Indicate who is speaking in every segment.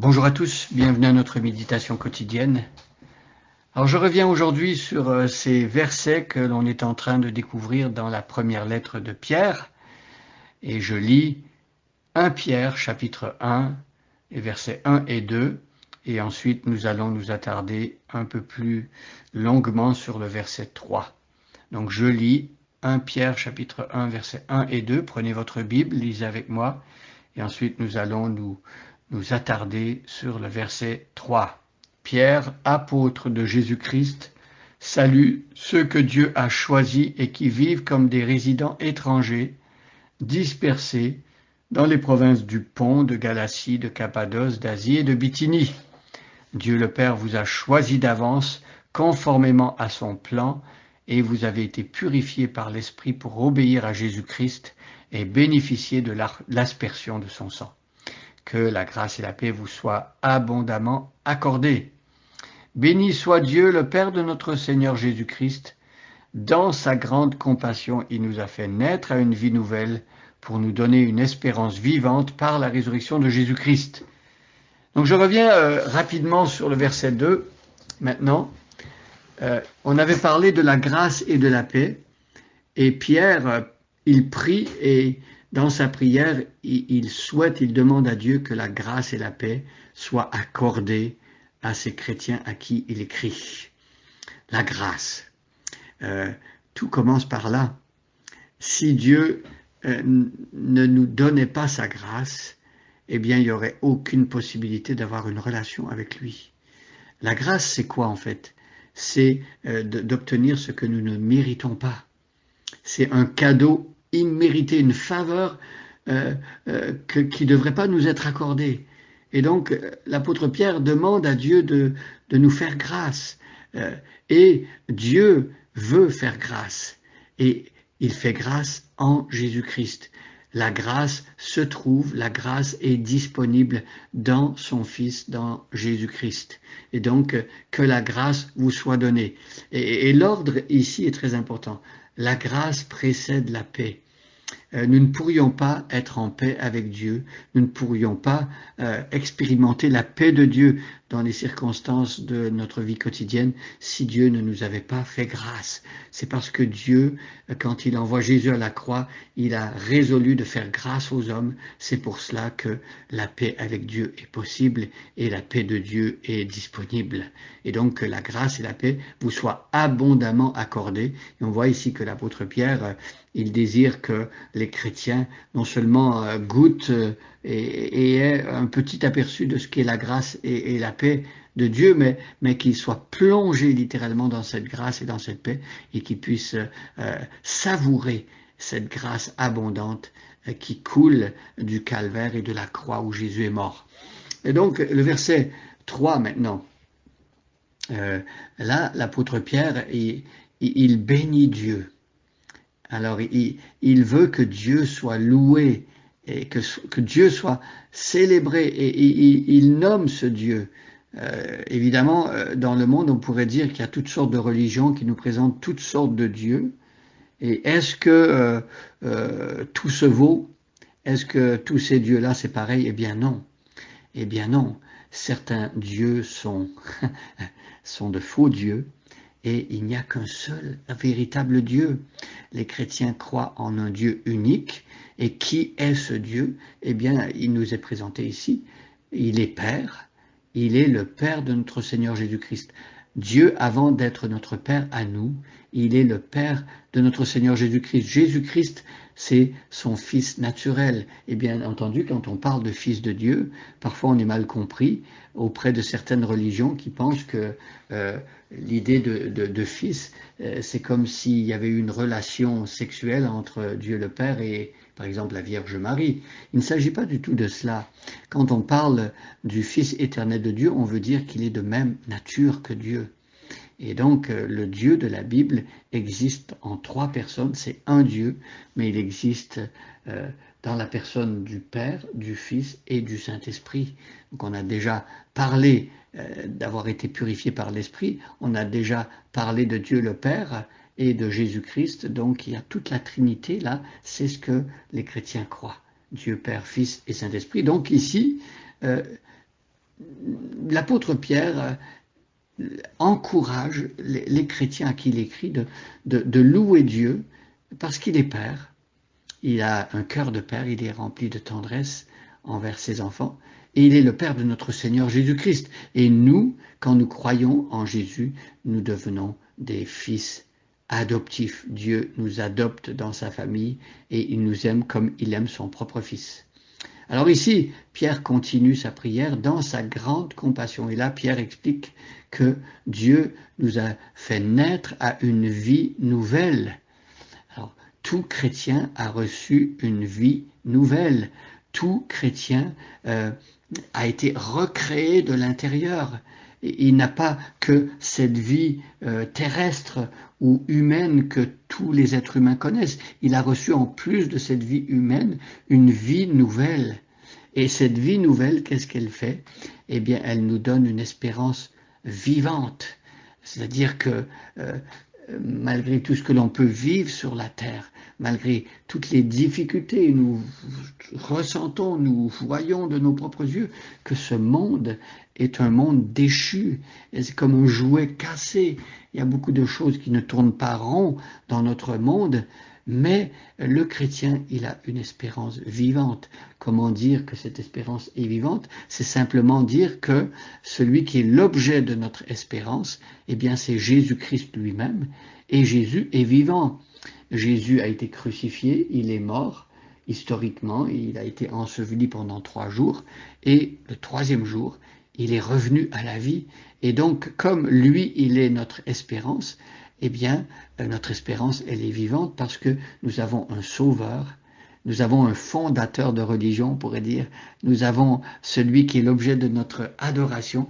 Speaker 1: Bonjour à tous, bienvenue à notre méditation quotidienne. Alors je reviens aujourd'hui sur ces versets que l'on est en train de découvrir dans la première lettre de Pierre, et je lis 1 Pierre chapitre 1, les versets 1 et 2, et ensuite nous allons nous attarder un peu plus longuement sur le verset 3. Donc je lis 1 Pierre chapitre 1, versets 1 et 2, prenez votre Bible, lisez avec moi, et ensuite nous allons nous attarder sur le verset 3. Pierre, apôtre de Jésus-Christ, salue ceux que Dieu a choisis et qui vivent comme des résidents étrangers, dispersés dans les provinces du Pont, de Galatie, de Cappadoce, d'Asie et de Bithynie. Dieu le Père vous a choisis d'avance, conformément à son plan, et vous avez été purifiés par l'Esprit pour obéir à Jésus-Christ et bénéficier de l'aspersion de son sang. Que la grâce et la paix vous soient abondamment accordées. Béni soit Dieu, le Père de notre Seigneur Jésus-Christ. Dans sa grande compassion, il nous a fait naître à une vie nouvelle pour nous donner une espérance vivante par la résurrection de Jésus-Christ. Donc je reviens rapidement sur le verset 2. Maintenant, on avait parlé de la grâce et de la paix. Et Pierre, il prie et dans sa prière, il demande à Dieu que la grâce et la paix soient accordées à ces chrétiens à qui il écrit. La grâce. Tout commence par là. Si Dieu ne nous donnait pas sa grâce, eh bien, il n'y aurait aucune possibilité d'avoir une relation avec lui. La grâce, c'est quoi en fait? C'est d'obtenir ce que nous ne méritons pas. C'est un cadeau immérité, une faveur qui ne devrait pas nous être accordée. Et donc, l'apôtre Pierre demande à Dieu de nous faire grâce. Et Dieu veut faire grâce. Et il fait grâce en Jésus-Christ. La grâce se trouve, la grâce est disponible dans son Fils, dans Jésus-Christ. Et donc, que la grâce vous soit donnée. Et l'ordre ici est très important. La grâce précède la paix. Nous ne pourrions pas être en paix avec Dieu, nous ne pourrions pas expérimenter la paix de Dieu dans les circonstances de notre vie quotidienne si Dieu ne nous avait pas fait grâce. C'est parce que Dieu, quand il envoie Jésus à la croix, il a résolu de faire grâce aux hommes. C'est pour cela que la paix avec Dieu est possible et la paix de Dieu est disponible. Et donc que la grâce et la paix vous soient abondamment accordées. Et on voit ici que l'apôtre Pierre, il désire que les chrétiens non seulement goûtent et aient un petit aperçu de ce qu'est la grâce et la paix de Dieu, mais qu'ils soient plongés littéralement dans cette grâce et dans cette paix et qu'ils puissent savourer cette grâce abondante qui coule du calvaire et de la croix où Jésus est mort. Et donc le verset 3 maintenant, là l'apôtre Pierre, il bénit Dieu. Alors, il veut que Dieu soit loué et que Dieu soit célébré et il nomme ce Dieu. Évidemment, dans le monde, on pourrait dire qu'il y a toutes sortes de religions qui nous présentent toutes sortes de dieux. Et est-ce que tout se vaut? Est-ce que tous ces dieux-là, c'est pareil? Eh bien non. Eh bien non. Certains dieux sont de faux dieux. Et il n'y a qu'un seul véritable Dieu. Les chrétiens croient en un Dieu unique. Et qui est ce Dieu? Eh bien, il nous est présenté ici. Il est Père. Il est le Père de notre Seigneur Jésus-Christ. Dieu, avant d'être notre Père à nous, il est le Père de notre Seigneur Jésus-Christ. Jésus-Christ, c'est son Fils naturel. Et bien entendu, quand on parle de Fils de Dieu, parfois on est mal compris auprès de certaines religions qui pensent que l'idée de Fils, c'est comme s'il y avait eu une relation sexuelle entre Dieu le Père et, par exemple, la Vierge Marie. Il ne s'agit pas du tout de cela. Quand on parle du Fils éternel de Dieu, on veut dire qu'il est de même nature que Dieu. Et donc, le Dieu de la Bible existe en trois personnes. C'est un Dieu, mais il existe dans la personne du Père, du Fils et du Saint-Esprit. Donc, on a déjà parlé d'avoir été purifié par l'Esprit. On a déjà parlé de Dieu le Père et de Jésus-Christ. Donc, il y a toute la Trinité là. C'est ce que les chrétiens croient. Dieu Père, Fils et Saint-Esprit. Donc, ici, l'apôtre Pierre encourage les chrétiens à qui il écrit de louer Dieu parce qu'il est Père. Il a un cœur de Père, il est rempli de tendresse envers ses enfants. Et il est le Père de notre Seigneur Jésus-Christ. Et nous, quand nous croyons en Jésus, nous devenons des fils adoptifs. Dieu nous adopte dans sa famille et il nous aime comme il aime son propre fils. Alors ici, Pierre continue sa prière dans sa grande compassion. Et là, Pierre explique que Dieu nous a fait naître à une vie nouvelle. Alors, tout chrétien a reçu une vie nouvelle. Tout chrétien a été recréé de l'intérieur. Il n'a pas que cette vie terrestre ou humaine que tous les êtres humains connaissent. Il a reçu en plus de cette vie humaine une vie nouvelle. Et cette vie nouvelle, qu'est-ce qu'elle fait? Eh bien, elle nous donne une espérance vivante. C'est-à-dire que malgré tout ce que l'on peut vivre sur la terre, malgré toutes les difficultés, nous ressentons, nous voyons de nos propres yeux que ce monde est un monde déchu, c'est comme un jouet cassé. Il y a beaucoup de choses qui ne tournent pas rond dans notre monde, mais le chrétien, il a une espérance vivante. Comment dire que cette espérance est vivante? C'est simplement dire que celui qui est l'objet de notre espérance, eh bien c'est Jésus-Christ lui-même, et Jésus est vivant. Jésus a été crucifié, il est mort, historiquement, il a été enseveli pendant 3 jours, et le 3e jour, il est revenu à la vie. Et donc, comme lui, il est notre espérance, eh bien, notre espérance, elle est vivante parce que nous avons un sauveur, nous avons un fondateur de religion, on pourrait dire, nous avons celui qui est l'objet de notre adoration,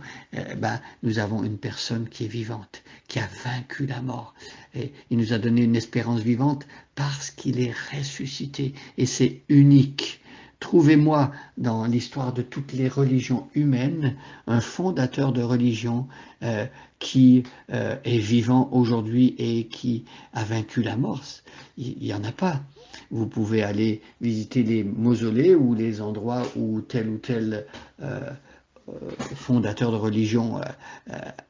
Speaker 1: nous avons une personne qui est vivante, qui a vaincu la mort. Et il nous a donné une espérance vivante parce qu'il est ressuscité, et c'est unique. Trouvez-moi dans l'histoire de toutes les religions humaines un fondateur de religion qui est vivant aujourd'hui et qui a vaincu la mort. Il n'y en a pas. Vous pouvez aller visiter les mausolées ou les endroits où tel ou tel fondateur de religion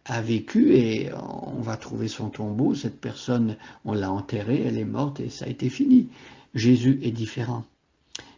Speaker 1: a vécu et on va trouver son tombeau. Cette personne, on l'a enterrée, elle est morte et ça a été fini. Jésus est différent.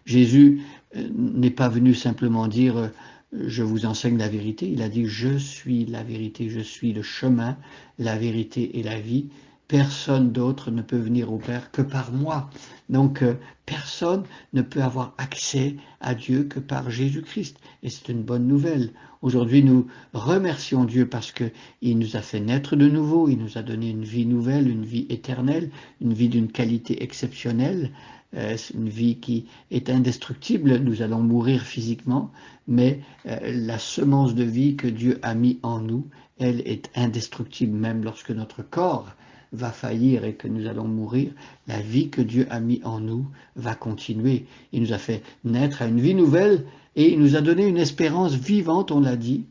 Speaker 1: Jésus n'est pas venu simplement dire je vous enseigne la vérité, il a dit je suis la vérité, je suis le chemin, la vérité et la vie. Personne d'autre ne peut venir au Père que par moi. Donc personne ne peut avoir accès à Dieu que par Jésus-Christ. Et c'est une bonne nouvelle. Aujourd'hui, nous remercions Dieu parce qu'il nous a fait naître de nouveau, il nous a donné une vie nouvelle, une vie éternelle, une vie d'une qualité exceptionnelle. C'est une vie qui est indestructible, nous allons mourir physiquement, mais la semence de vie que Dieu a mis en nous, elle est indestructible, même lorsque notre corps va faillir et que nous allons mourir, la vie que Dieu a mis en nous va continuer. Il nous a fait naître à une vie nouvelle et il nous a donné une espérance vivante, on l'a dit.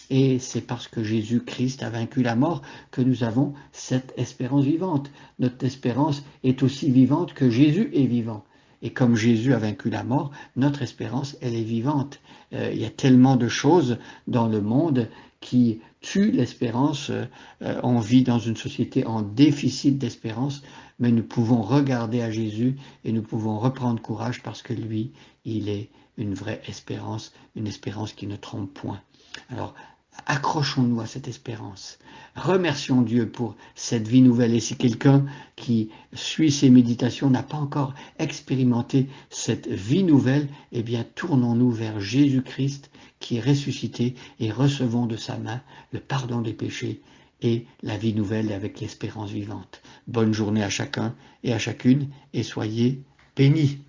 Speaker 1: Et c'est parce que Jésus-Christ a vaincu la mort que nous avons cette espérance vivante. Notre espérance est aussi vivante que Jésus est vivant. Et comme Jésus a vaincu la mort, notre espérance, elle est vivante. Il y a tellement de choses dans le monde qui tuent l'espérance. On vit dans une société en déficit d'espérance, mais nous pouvons regarder à Jésus et nous pouvons reprendre courage parce que lui, il est une vraie espérance, une espérance qui ne trompe point. Alors, accrochons-nous à cette espérance. Remercions Dieu pour cette vie nouvelle. Et si quelqu'un qui suit ces méditations n'a pas encore expérimenté cette vie nouvelle, eh bien, tournons-nous vers Jésus-Christ qui est ressuscité et recevons de sa main le pardon des péchés et la vie nouvelle avec l'espérance vivante. Bonne journée à chacun et à chacune et soyez bénis.